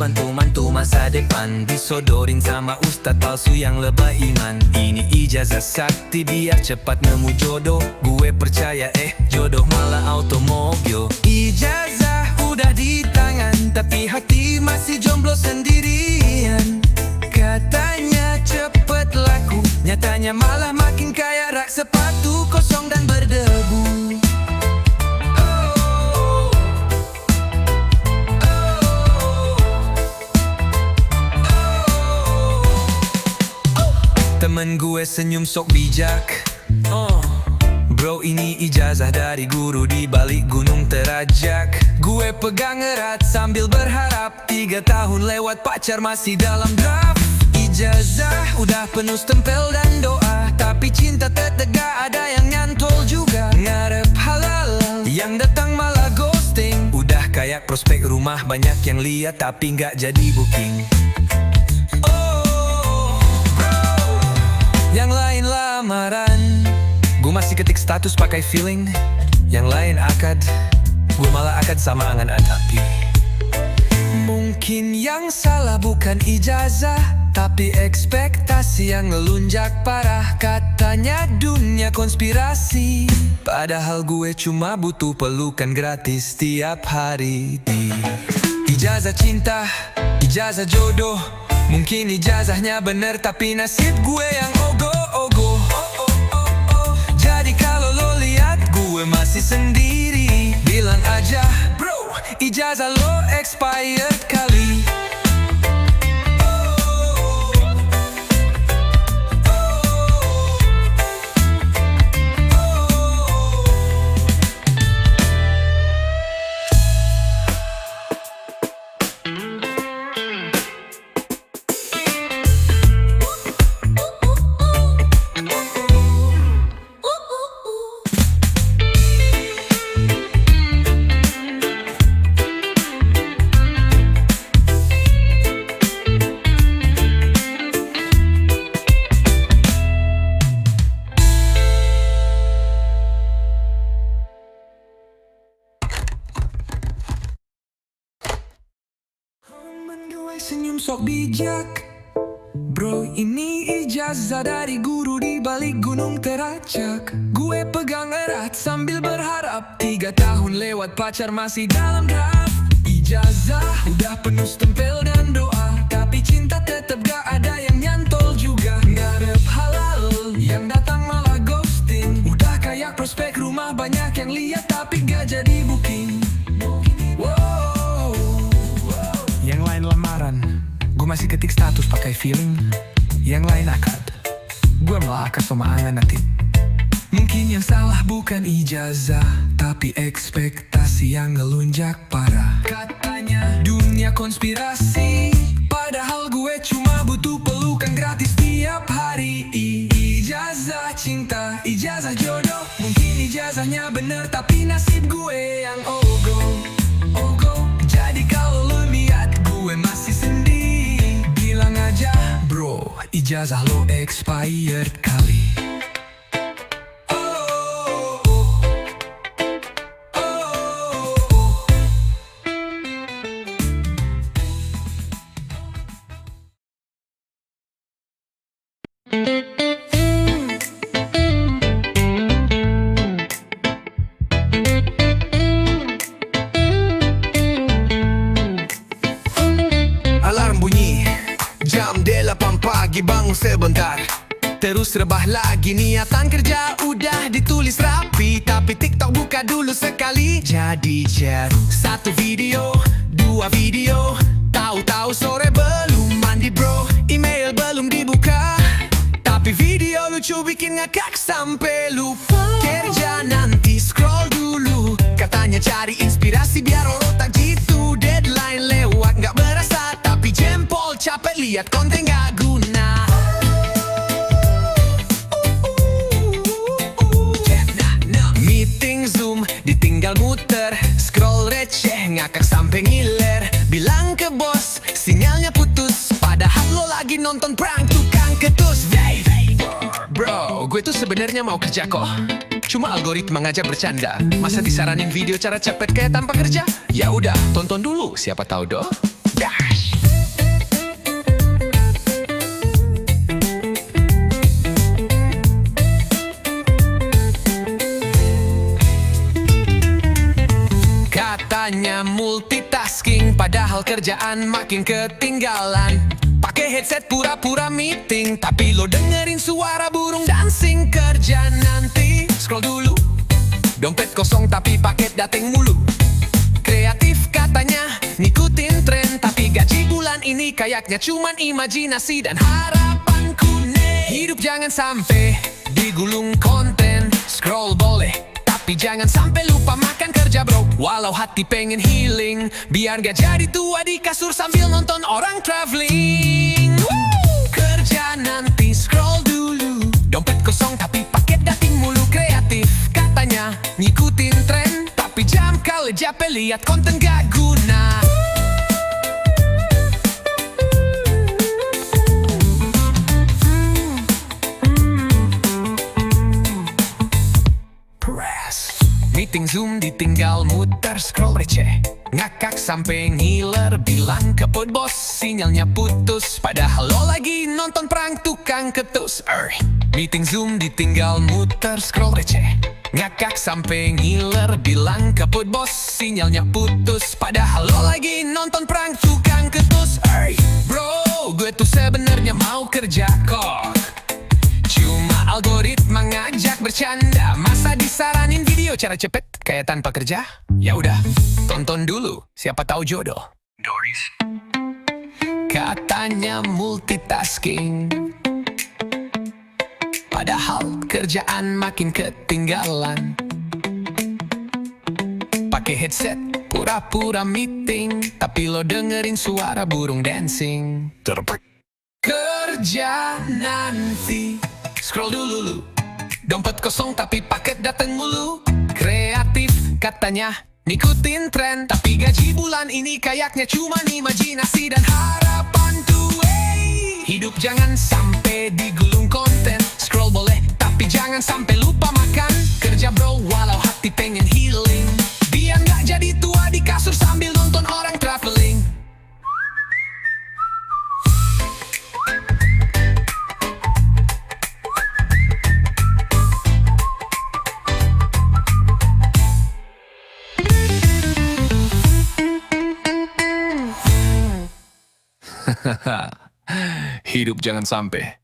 mantu-mantu masa depan disodorin sama ustadz palsu yang lebay iman. Ini ijazah sakti biar cepat nemu jodoh. Gue percaya jodoh malah automobil. Ijazah udah di tangan tapi hati masih jomblo sendirian. Katanya cepet laku, nyatanya malah makin kaya. Rak sepatu kosong dan berdebu. Temen gue senyum sok bijak. Bro, ini ijazah dari guru di balik gunung terajak. Gue pegang erat sambil berharap 3 tahun lewat pacar masih dalam draft. Ijazah udah penuh stempel dan doa, tapi cinta tetep gak ada yang nyantol juga. Ngarep halal, yang datang malah ghosting. Udah kayak prospek rumah banyak yang lihat tapi gak jadi booking. Yang lain lamaran, gue masih ketik status pakai feeling. Yang lain akad, gue malah akad sama angan tapi mungkin yang salah bukan ijazah, tapi ekspektasi yang ngelunjak parah. Katanya dunia konspirasi, padahal gue cuma butuh pelukan gratis tiap hari. Ijazah cinta, ijazah jodoh. Mungkin ijazahnya bener tapi nasib gue yang ogo-ogo. Jadi kalau lo lihat gue masih sendiri, bilang aja bro, ijazah lo expired kali. Senyum sok bijak. Bro, ini ijazah dari guru di balik gunung teracak. Gue pegang erat sambil berharap 3 tahun lewat pacar masih dalam draft. Ijazah udah penuh stempel dan doa, tapi cinta tetep gak ada yang nyantol juga. Ngarep halal, yang datang malah ghosting. Udah kayak prospek rumah banyak yang lihat tapi gak jadi booking. Yang lain lamaran, gue masih ketik status pakai feeling. Yang lain akad, gue malah akad sama angan nanti. Mungkin yang salah bukan ijazah, tapi ekspektasi yang ngelunjak parah. Katanya dunia konspirasi, padahal gue cuma butuh pelukan gratis tiap hari. Ijazah cinta, ijazah jodoh. Mungkin ijazahnya bener tapi nasib gue yang ogo. Jadi kalau lo lihat gue masih sendiri, bilang aja bro, ijazah lo expired kali. Alarm bunyi, jam 8 pagi bangun sebentar. Terus rebah lagi, niatan kerja udah ditulis rapi, tapi TikTok buka dulu sekali. Jadi chat 1 video, 2 video, tahu-tahu sore belum mandi bro. Email belum dibuka, tapi video lucu bikin ngakak sampai lupa. Kerja nanti scroll dulu, katanya cari inspirasi biar otak jitu. Deadline lewat gak berasa, tapi jempol capek lihat konten gak guna. Meeting Zoom ditinggal muter, scroll receh ngakak sampai ngiler. Bilang ke bos sinyalnya putus, padahal lo lagi nonton prank tukang ketus. Bro, gue tuh sebenarnya mau kerja kok, cuma algoritma ngajak bercanda. Masa disaranin video cara cepet kayak tanpa kerja? Ya udah, tonton dulu, siapa tahu doh. Dash. Padahal kerjaan makin ketinggalan. Pakai headset pura-pura meeting, tapi lo dengerin suara burung dancing. Kerja nanti, scroll dulu. Dompet kosong tapi paket dateng mulu. Kreatif katanya, ngikutin tren, tapi gaji bulan ini kayaknya cuman imajinasi dan harapanku nih. Hidup jangan sampai digulung konten. Scroll boleh, tapi jangan sampai lupa makan kerja bro. Walau hati pengen healing, biar gak jadi tua di kasur sambil nonton orang traveling. Kerja nanti, scroll dulu. Dompet kosong tapi paket dating mulu. Kreatif katanya, ngikutin tren, tapi jam kali capek lihat konten gak guna. Meeting Zoom ditinggal muter scroll receh. Ngakak sampai ngiler, bilang ke bos sinyalnya putus. Padahal lo lagi nonton perang tukang ketus. Meeting Zoom ditinggal muter scroll receh. Ngakak sampai ngiler, bilang ke bos sinyalnya putus. Padahal lo lagi nonton perang tukang ketus. Bro, gue tuh sebenarnya mau kerja kok, cuma algoritma ngajak bercanda. Masa disaranin video cara cepet kayak tanpa kerja? Ya udah, tonton dulu, siapa tahu jodoh. Doris katanya multitasking, padahal kerjaan makin ketinggalan. Pakai headset pura-pura meeting, tapi lo dengerin suara burung dancing. Kerja nanti, scroll dulu. Dompet kosong tapi paket dateng mulu. Kreatif katanya, ngikutin tren, tapi gaji bulan ini kayaknya cuma imajinasi dan harapan tuh. Hidup jangan sampai digulung konten. Scroll boleh, tapi jangan sampai lupa makan kerja bro. Walau hati pengen healing, biar gak jadi tua di kasur sambil nonton orang traveling. Hidup jangan sampai.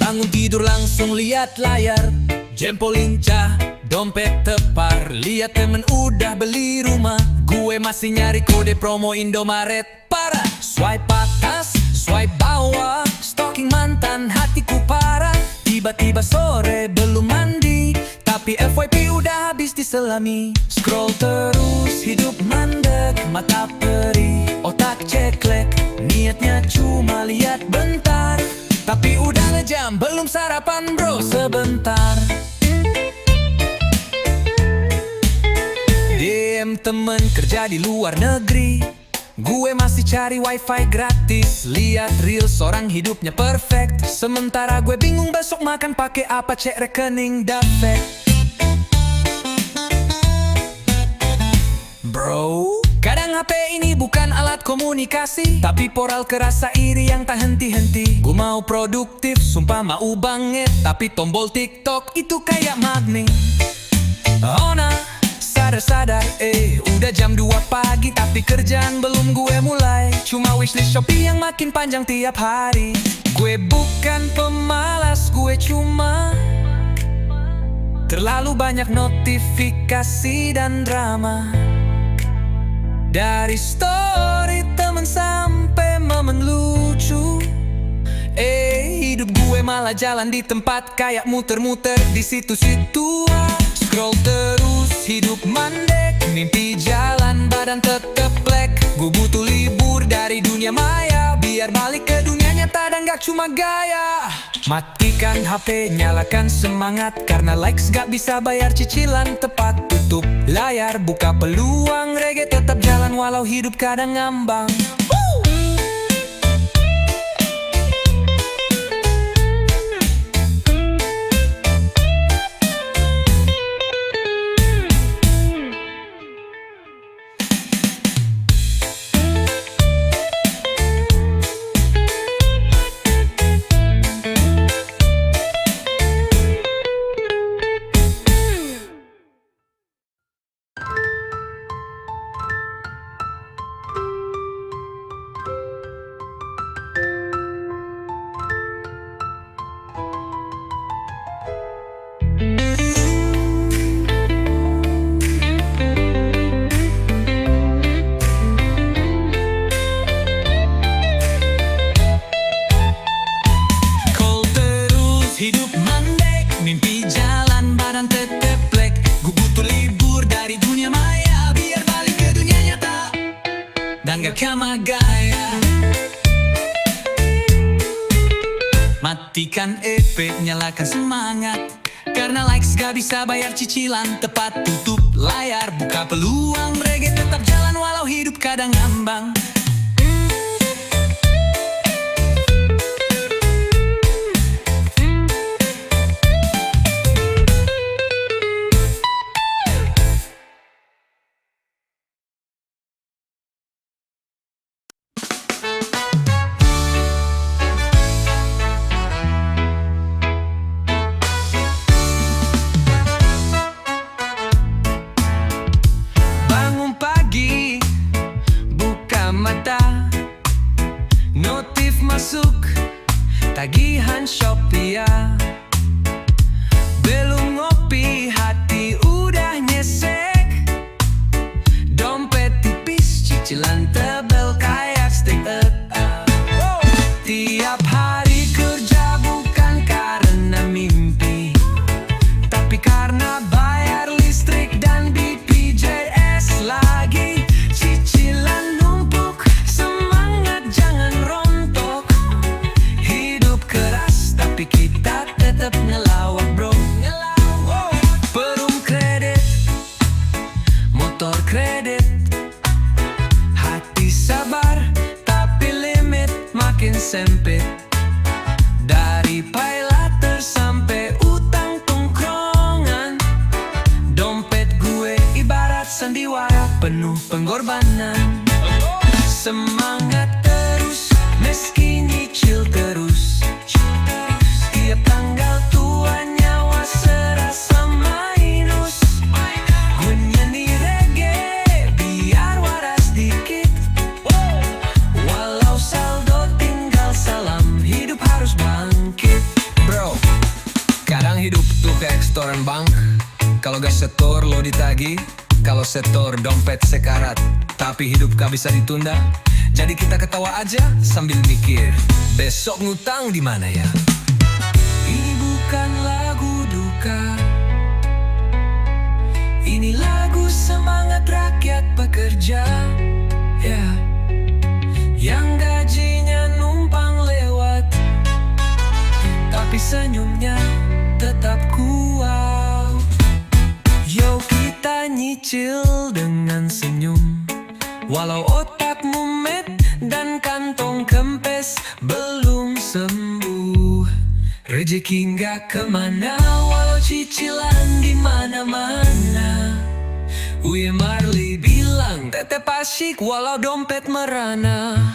Bangun tidur langsung lihat layar, jempol lincah, dompet tepar. Lihat temen udah beli rumah, gue masih nyari kode promo Indomaret. Parah, swipe atas, swipe bawah, stalking mantan, hatiku parah. Tiba-tiba sore belum mandi, tapi FYP udah habis diselami. Scroll terus, hidup mandek, mata perih, otak ceklek. Niatnya cuma lihat bentar, tapi udah ngejam, belum sarapan bro, sebentar. DM temen kerja di luar negeri, gue masih cari wifi gratis. Lihat reels orang hidupnya perfect, sementara gue bingung besok makan pakai apa, cek rekening dafet. Bro, kadang HP ini bukan alat komunikasi, tapi portal kerasa iri yang tak henti-henti. Gue mau produktif, sumpah mau banget, tapi tombol TikTok itu kayak magnet. Oh nah, sadar-sadar, udah jam 2 pagi, tapi kerjaan belum gue mulai. Cuma wishlist Shopee yang makin panjang tiap hari. Gue bukan pemalas, gue cuma terlalu banyak notifikasi dan drama. Dari story temen sampai momen lucu, hidup gue malah jalan di tempat kayak muter-muter di situ-situ. Scroll terus, hidup mandek, mimpi jalan badan tetep plek. Gue butuh libur dari dunia maya, biar balik ke dunia nyata dan gak cuma gaya. Matikan HP, nyalakan semangat, karena likes gak bisa bayar cicilan tepat. Tutup layar, buka peluang, reggae tetap jalan walau hidup kadang ngambang. sama gaya. Matikan EP, nyalakan semangat, karena likes gak bisa bayar cicilan. Tepat tutup layar, buka peluang. Reggae tetap jalan walau hidup kadang ngambang. Bangun pagi, buka mata, notif masuk, tagihan Shopee ya. Belum ngopi, hati udah nyesek. Dompet tipis, cicilan tebel kayak steak. Tiap hari kerja bukan karena mimpi, tapi karena bayar listrik dan BPJS lagi. Cicilan numpuk, semangat jangan rontok. Hidup keras tapi kita tetap ngelawak bro. Perum kredit, motor kredit, hati sabar tapi limit makin sempit. Dari pay later sampai utang tongkrongan, dompet gue ibarat sandiwara penuh pengorbanan. Semangat terus meski nyicil terus, tiap tanggal tua nyawa serasa minus. Gue nyanyi reggae biar waras dikit, walau saldo tinggal salam, hidup harus bangkit. Bro, kadang hidup tuh kayak setoran bank. Kalau gak setor lo ditagi, kalau setor dompet sekarat. Tapi hidup gak bisa ditunda, jadi kita ketawa aja sambil mikir besok ngutang di mana ya. Ini bukan lagu duka, ini lagu semangat rakyat pekerja ya, yang gajinya numpang lewat, tapi senyumnya tetap kuat. Yo, kita nyicil dengan senyum, walau otak mumet dan kantong kempes belum sembuh. Rezeki nggak kemana, walau cicilan di mana-mana. Uye Marley bilang tetep asyik walau dompet merana.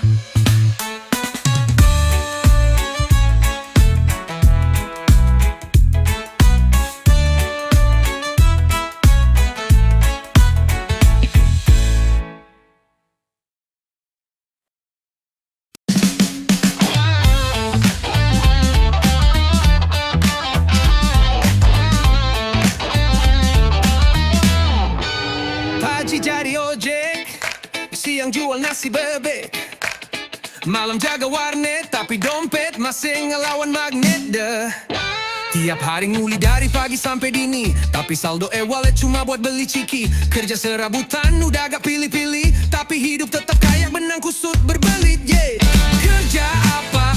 Pagi jadi ojek, siang jual nasi bebek, malam jaga warnet tapi dompet masih ngelawan magnet deh. Tiap hari nguli dari pagi sampai dini, tapi saldo e-wallet cuma buat beli ciki. Kerja serabutan udah gak pilih-pilih, tapi hidup tetap kayak benang kusut berbelit yeah. Kerja apa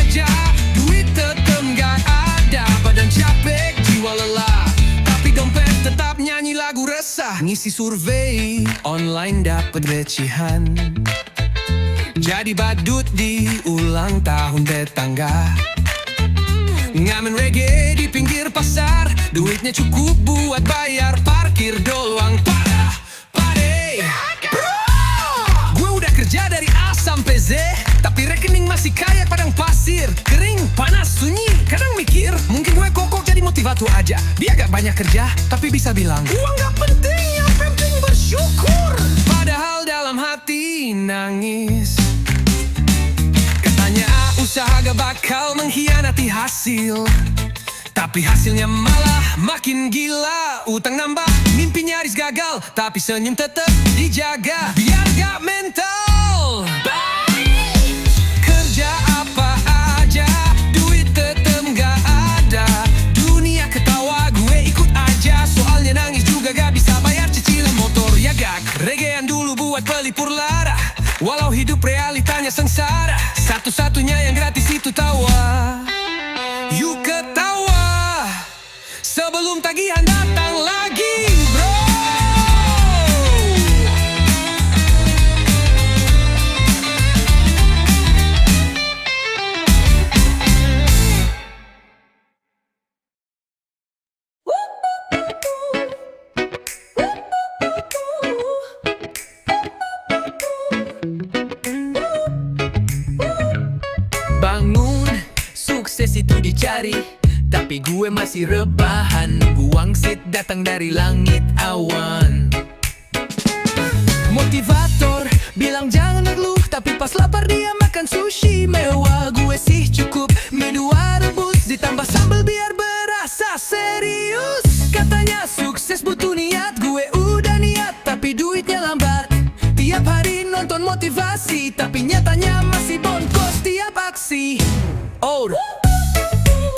aja, duit tetep gak ada. Badan capek, jiwa lelah, tapi dompet tetap nyanyi lagu resah. Ngisi survei online dapet recehan, jadi badut di ulang tahun tetangga. Ngamen reggae di pinggir pasar, duitnya cukup buat bayar parkir doang. Parah, pade bro, gue udah kerja dari A sampai Z, tapi rekening masih kayak padang pasir. Kering, panas, sunyi, kadang mikir mungkin gue kokok jadi motivator aja. Dia gak banyak kerja, tapi bisa bilang uang gak penting, yang penting bersyukur. Padahal dalam hati nangis, katanya usaha gak bakal mengkhianati hasil, tapi hasilnya malah makin gila. Utang nambah, mimpi nyaris gagal, tapi senyum tetap dijaga biar gak mental. Kerja apa aja, duit tetep gak ada. Dunia ketawa, gue ikut aja, soalnya nangis juga gak bisa bayar cicilan motor ya gak. Reggaean dulu buat pelipur lara, Walau hidup realitanya sengsara, satu-satunya yang gratis itu tawa. Yuk ketawa sebelum tagihan datang lagi, bro. Bangun, sukses itu dicari, tapi gue masih rebahan. Buang sit datang dari langit awan. Motivator bilang jangan ngeluh, tapi pas lapar dia makan sushi mewah. Gue sih cukup mie 2 rebus ditambah sambal biar berasa serius. Katanya sukses butuh niat, gue udah niat tapi duitnya lambat. Tiap hari nonton motivasi, tapi nyatanya masih bonkos tiap aksi. Oh,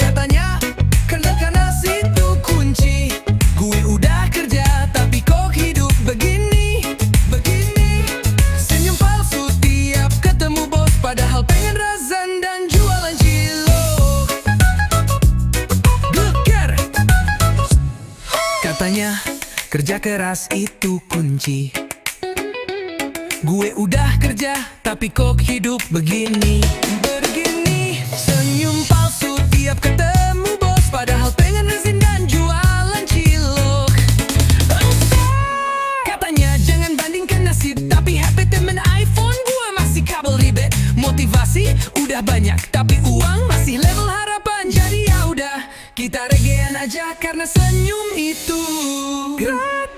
katanya kerja keras itu kunci. Gue udah kerja tapi kok hidup begini. Senyum palsu tiap ketemu bos, padahal pengen razan dan jualan cilok. Geger. Katanya kerja keras itu kunci. Gue udah kerja, tapi kok hidup begini. Senyum palsu tiap ketemu bos, padahal pengen rezin dan jualan cilok. Katanya jangan bandingkan nasib, tapi HP temen iPhone gue masih kabel ribet. Motivasi udah banyak, tapi uang masih level harapan. Jadi ya udah, kita regean aja karena senyum itu gratis.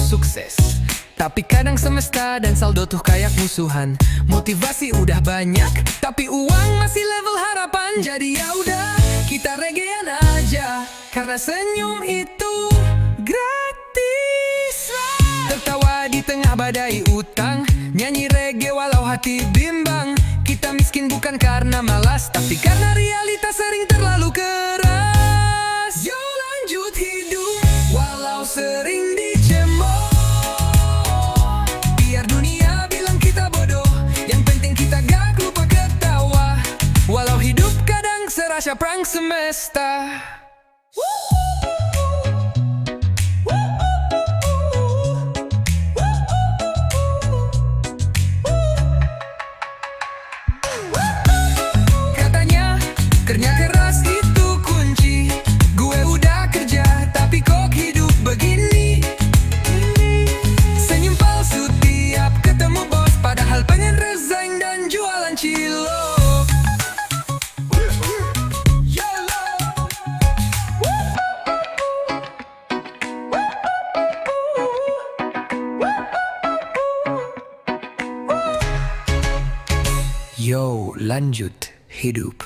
Sukses, tapi kadang semesta dan saldo tuh kayak musuhan. Motivasi udah banyak, tapi uang masih level harapan. Jadi ya udah, kita regean aja karena senyum itu gratis. Tertawa di tengah badai utang, nyanyi reggae walau hati bimbang. Kita miskin bukan karena malas, tapi karena realitas sering terlalu keras. Yo lanjut hidup walau sering dicemooh. Serasa perang semesta. Katanya kerja keras itu kunci. Gue udah kerja, tapi kok hidup begini. Senyum palsu tiap ketemu bos, padahal pengen resign dan jualan cilok. Yo, lanjut hidup.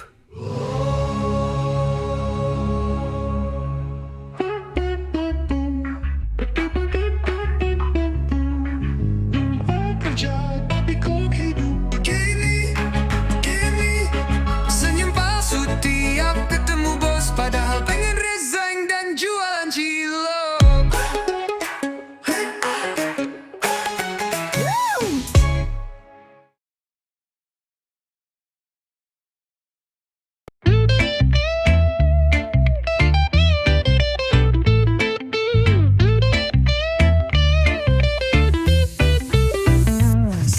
Senyum palsu tiap ketemu bos, padahal pengen resign dan jualan cilok.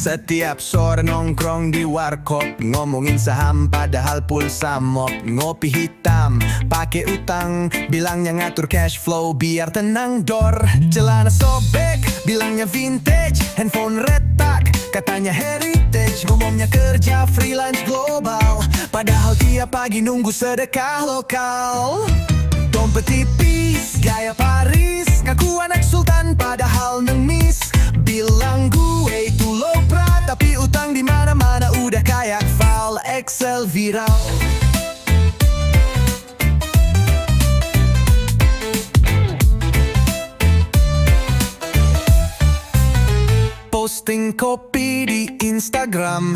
Setiap sore nongkrong di warkop, ngomongin saham padahal pulsa mop. Ngopi hitam, pakai utang, bilangnya ngatur cash flow biar tenang dor. Celana sobek, bilangnya vintage, handphone retak, katanya heritage. Ngomongnya kerja freelance global, padahal tiap pagi nunggu sedekah lokal. Dompet tipis, gaya Paris, ngaku anak sultan padahal ngemis. Bilang gue itu lopra, tapi utang di mana-mana udah kayak file Excel viral. Posting kopi di Instagram,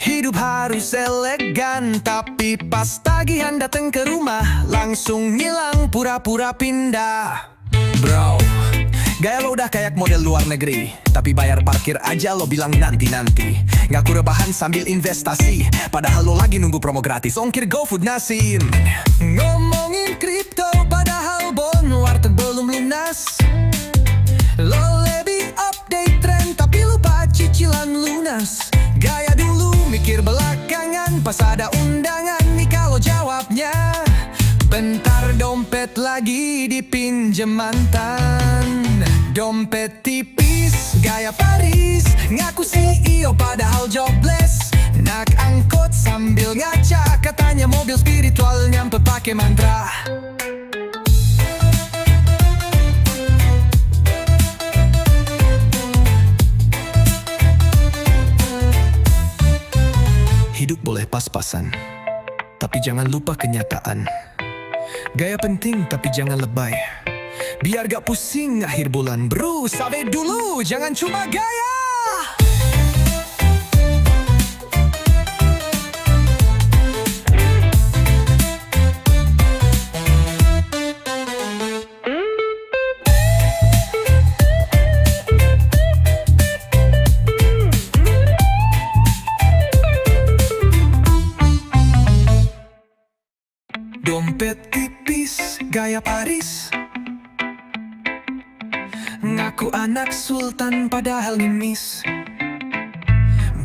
hidup harus elegan. Tapi pas tagihan dateng ke rumah, langsung ngilang pura-pura pindah. Bro, gaya lo udah kayak model luar negeri, tapi bayar parkir aja lo bilang nanti-nanti. Ngaku rebahan sambil investasi, padahal lo lagi nunggu promo gratis ongkir GoFood nasin. Ngomongin kripto padahal bon warteg belum lunas. Lo lebih update tren tapi lupa cicilan lunas. Gaya dulu mikir belakangan, pas ada undangan nih kalau jawabnya bentar dompet lagi dipinjem mantan. Dompet tipis, gaya Paris, ngaku CEO padahal jobless. Nak angkot sambil ngaca, katanya mobil spiritual nyampe pakai mantra. Hidup boleh pas-pasan, tapi jangan lupa kenyataan. Gaya penting tapi jangan lebay, biar gak pusing akhir bulan. Bro, sabe dulu, jangan cuma gaya. Dompet tipis, gaya Paris, ngaku anak sultan padahal ngemis.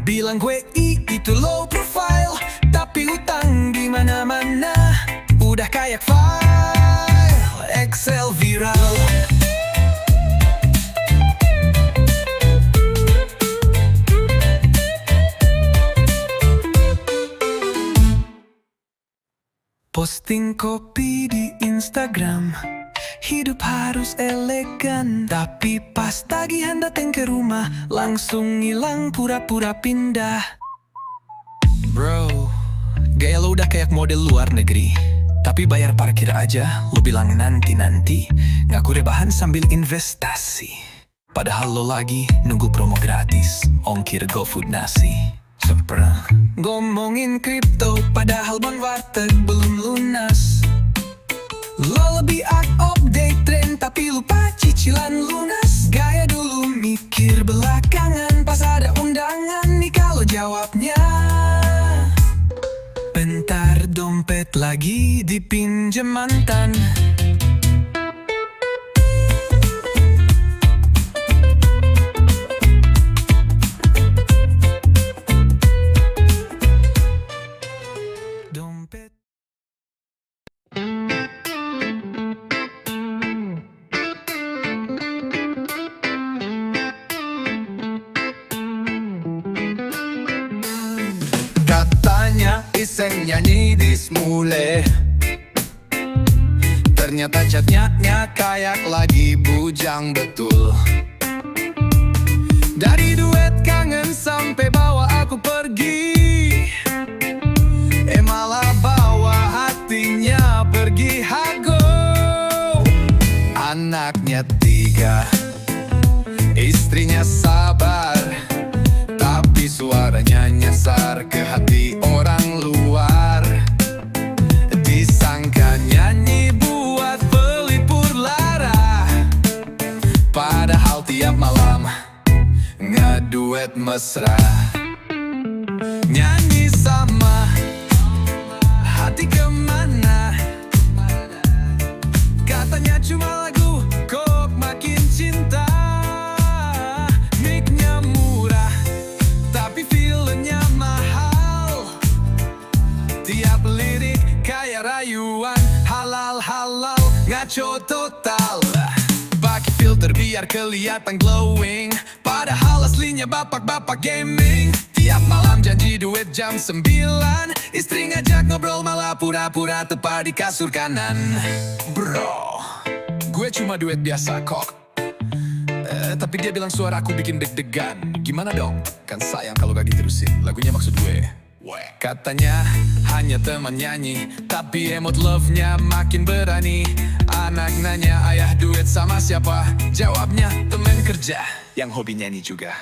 Bilang gue itu low profile, tapi utang di mana-mana. Udah kayak file Excel viral. Posting kopi di Instagram, hidup harus elegan. Tapi pas tagihan dateng ke rumah, langsung ngilang pura-pura pindah. Bro, gaya lo udah kayak model luar negeri, tapi bayar parkir aja lo bilang nanti-nanti. Ngaku rebahan sambil investasi, padahal lo lagi nunggu promo gratis ongkir GoFood nasi. Ngomongin kripto padahal bon warteg belum lunas. Lo lebih update tren tapi lupa cicilan lunas. Gaya dulu mikir belakangan, pas ada undangan nih kalau jawabnya bentar dompet lagi dipinjem mantan. Katanya iseng nyanyi di Smule, ternyata chatnya kayak lagi bujang betul. Dari duet kangen sampai bawa aku pergi, malah bawa hatinya pergi. Hago, anaknya 3, istrinya sabar, tapi suaranya nyasar ke hati orang luar. Disangka nyanyi buat pelipur lara, padahal tiap malam ngeduet mesra. Nyanyi sama hati kemana, katanya cuma lagu kok makin cinta. Mic-nya murah tapi feelnya mahal, tiap lirik kayak rayuan halal-halal, ngaco total. Pakai filter biar kelihatan glowing, padahal aslinya bapak-bapak gaming. Tiap malam janji duet jam 9, istri ngajak ngobrol malah pura-pura tepat di kasur kanan. Bro, gue cuma duet biasa kok, tapi dia bilang suaraku bikin deg-degan. Gimana dong? Kan sayang kalau gak diterusin lagunya, maksud gue. Katanya hanya teman nyanyi, tapi emot love-nya makin berani. Anak nanya ayah duet sama siapa, jawabnya temen kerja yang hobi nyanyi juga.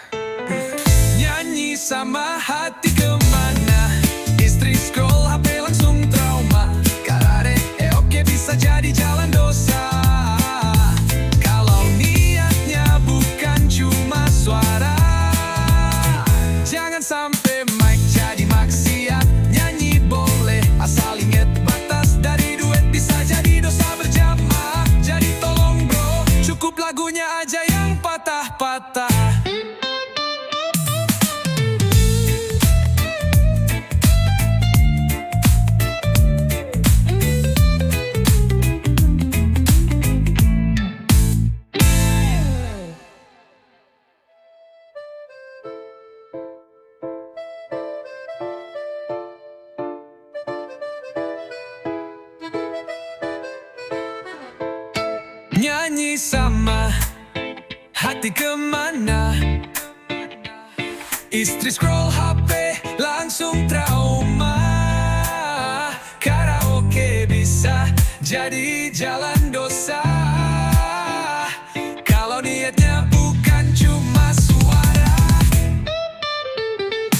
Nyanyi sama hati kemana? Istri scroll HP langsung trauma. Karare oke bisa jadi jalan dosa. Kalau niatnya bukan cuma suara. Jangan sampai mic jadi maksiat. Nyanyi boleh asal inget batas. Dari duet bisa jadi dosa berjamaah. Jadi tolong bro, cukup lagunya aja yang patah-patah. Nyanyi sama hati kemana? Istri scroll HP langsung trauma. Karaoke bisa jadi jalan dosa. Kalau niatnya bukan cuma suara.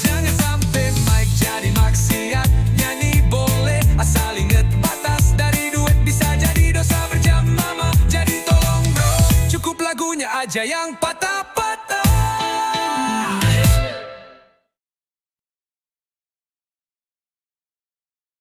Jangan sampai mic jadi maksiat. Nyanyi boleh asal inget batas. Dari duet bisa jadi dosa berjamaah. Jadi tolong bro, cukup lagunya aja yang patah.